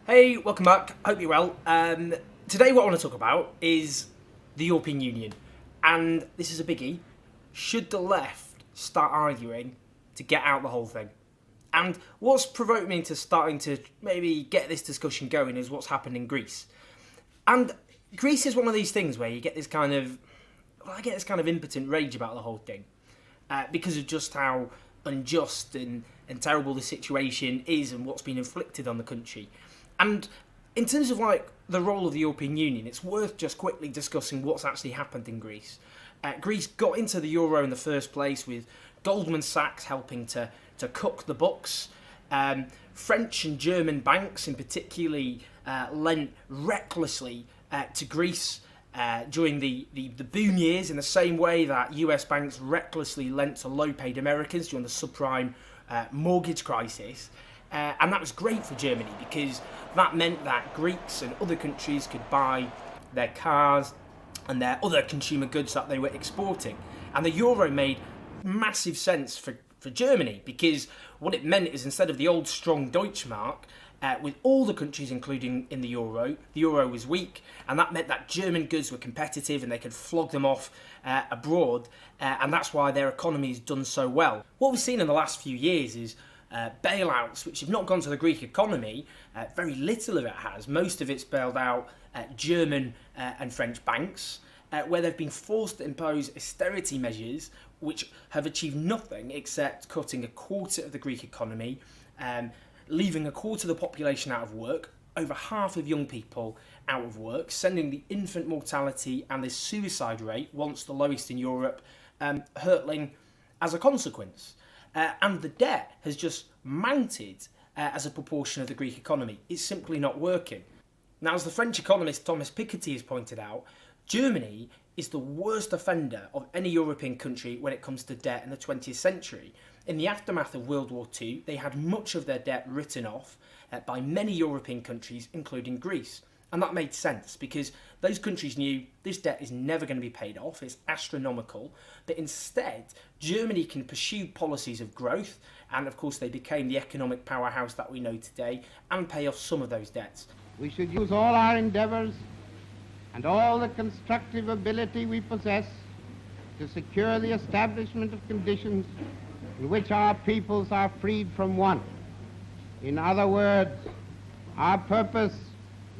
Hey, welcome back. Hope you're well. Today what I want to talk about is the European Union. And this is a biggie. Should the left start arguing to get out the whole thing? And what's provoked me into starting to maybe get this discussion going is what's happened in Greece. And Greece is one of these things where you get this kind of, impotent rage about the whole thing. Because of just how unjust and terrible the situation is and what's been inflicted on the country. And in terms of the role of the European Union, it's worth just quickly discussing what's actually happened in Greece. Greece got into the euro in the first place with Goldman Sachs helping to cook the books. French and German banks in particularly lent recklessly to Greece during the boom years, in the same way that US banks recklessly lent to low-paid Americans during the subprime mortgage crisis. And that was great for Germany because that meant that Greeks and other countries could buy their cars and their other consumer goods that they were exporting. And the euro made massive sense for Germany, because what it meant is, instead of the old strong Deutschmark, with all the countries including in the euro was weak, and that meant that German goods were competitive and they could flog them off abroad, and that's why their economy has done so well. What we've seen in the last few years is bailouts which have not gone to the Greek economy. Very little of it has. Most of it's bailed out German and French banks, where they've been forced to impose austerity measures which have achieved nothing except cutting a quarter of the Greek economy, leaving a quarter of the population out of work, over half of young people out of work, sending the infant mortality and the suicide rate, once the lowest in Europe, hurtling as a consequence. And the debt has just mounted as a proportion of the Greek economy. It's simply not working. Now, as the French economist Thomas Piketty has pointed out, Germany is the worst offender of any European country when it comes to debt in the 20th century. In the aftermath of World War II, they had much of their debt written off by many European countries, including Greece. And that made sense because those countries knew this debt is never going to be paid off, it's astronomical, but instead Germany can pursue policies of growth, and of course they became the economic powerhouse that we know today, and pay off some of those debts. We should use all our endeavours and all the constructive ability we possess to secure the establishment of conditions in which our peoples are freed from want. In other words, our purpose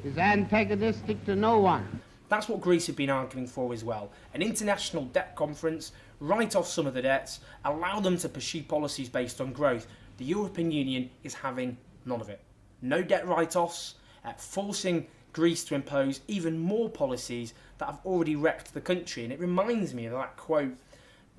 is antagonistic to no one. That's what Greece have been arguing for as well. An international debt conference, write off some of the debts, allow them to pursue policies based on growth. The European Union is having none of it. No debt write-offs, forcing Greece to impose even more policies that have already wrecked the country. And it reminds me of that quote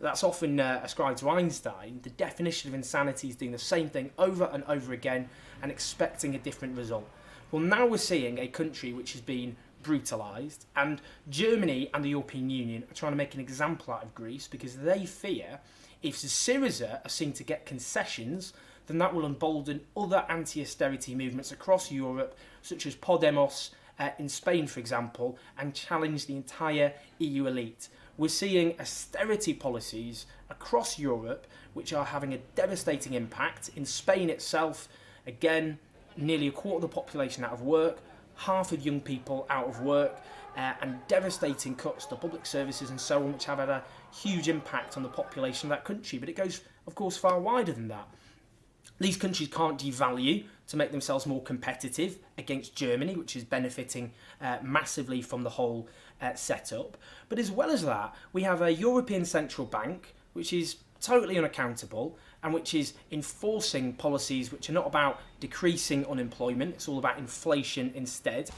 that's often ascribed to Einstein: the definition of insanity is doing the same thing over and over again and expecting a different result. Well, now we're seeing a country which has been brutalised, and Germany and the European Union are trying to make an example out of Greece because they fear if the Syriza are seen to get concessions, then that will embolden other anti-austerity movements across Europe, such as Podemos in Spain, for example, and challenge the entire EU elite. We're seeing austerity policies across Europe which are having a devastating impact. In Spain itself, again, nearly a quarter of the population out of work, half of young people out of work, and devastating cuts to public services and so on, which have had a huge impact on the population of that country. But it goes, of course, far wider than that. These countries can't devalue to make themselves more competitive against Germany, which is benefiting massively from the whole setup. But as well as that, we have a European Central Bank, which is totally unaccountable and which is enforcing policies which are not about decreasing unemployment, it's all about inflation instead.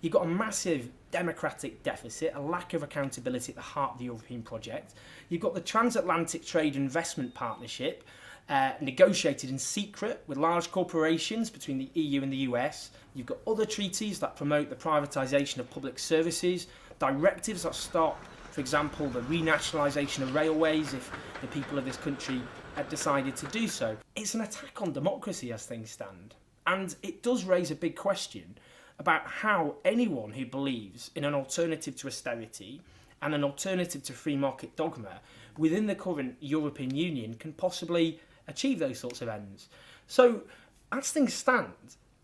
You've got a massive democratic deficit, a lack of accountability at the heart of the European project. You've got the Transatlantic Trade Investment Partnership, negotiated in secret with large corporations between the EU and the US. You've got other treaties that promote the privatisation of public services, directives that stop, for example, the renationalisation of railways if the people of this country had decided to do so. It's an attack on democracy as things stand. And it does raise a big question about how anyone who believes in an alternative to austerity and an alternative to free market dogma within the current European Union can possibly achieve those sorts of ends. So, as things stand,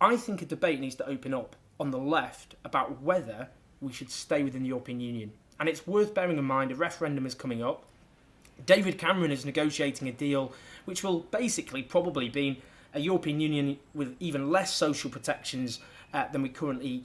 I think a debate needs to open up on the left about whether we should stay within the European Union. And it's worth bearing in mind a referendum is coming up. David Cameron is negotiating a deal which will basically probably be a European Union with even less social protections than we currently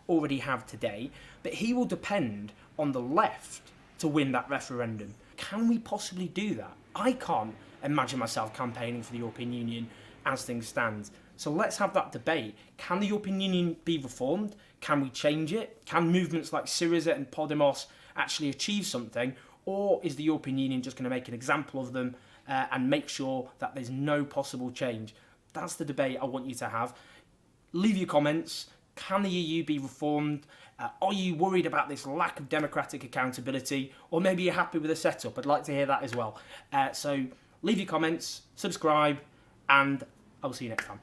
already have today. But he will depend on the left to win that referendum. Can we possibly do that? I can't imagine myself campaigning for the European Union as things stand. So let's have that debate. Can the European Union be reformed? Can we change it? Can movements like Syriza and Podemos actually achieve something? Or is the European Union just going to make an example of them and make sure that there's no possible change? That's the debate I want you to have. Leave your comments. Can the EU be reformed? Are you worried about this lack of democratic accountability? Or maybe you're happy with the setup? I'd like to hear that as well. So leave your comments, subscribe, and I'll see you next time.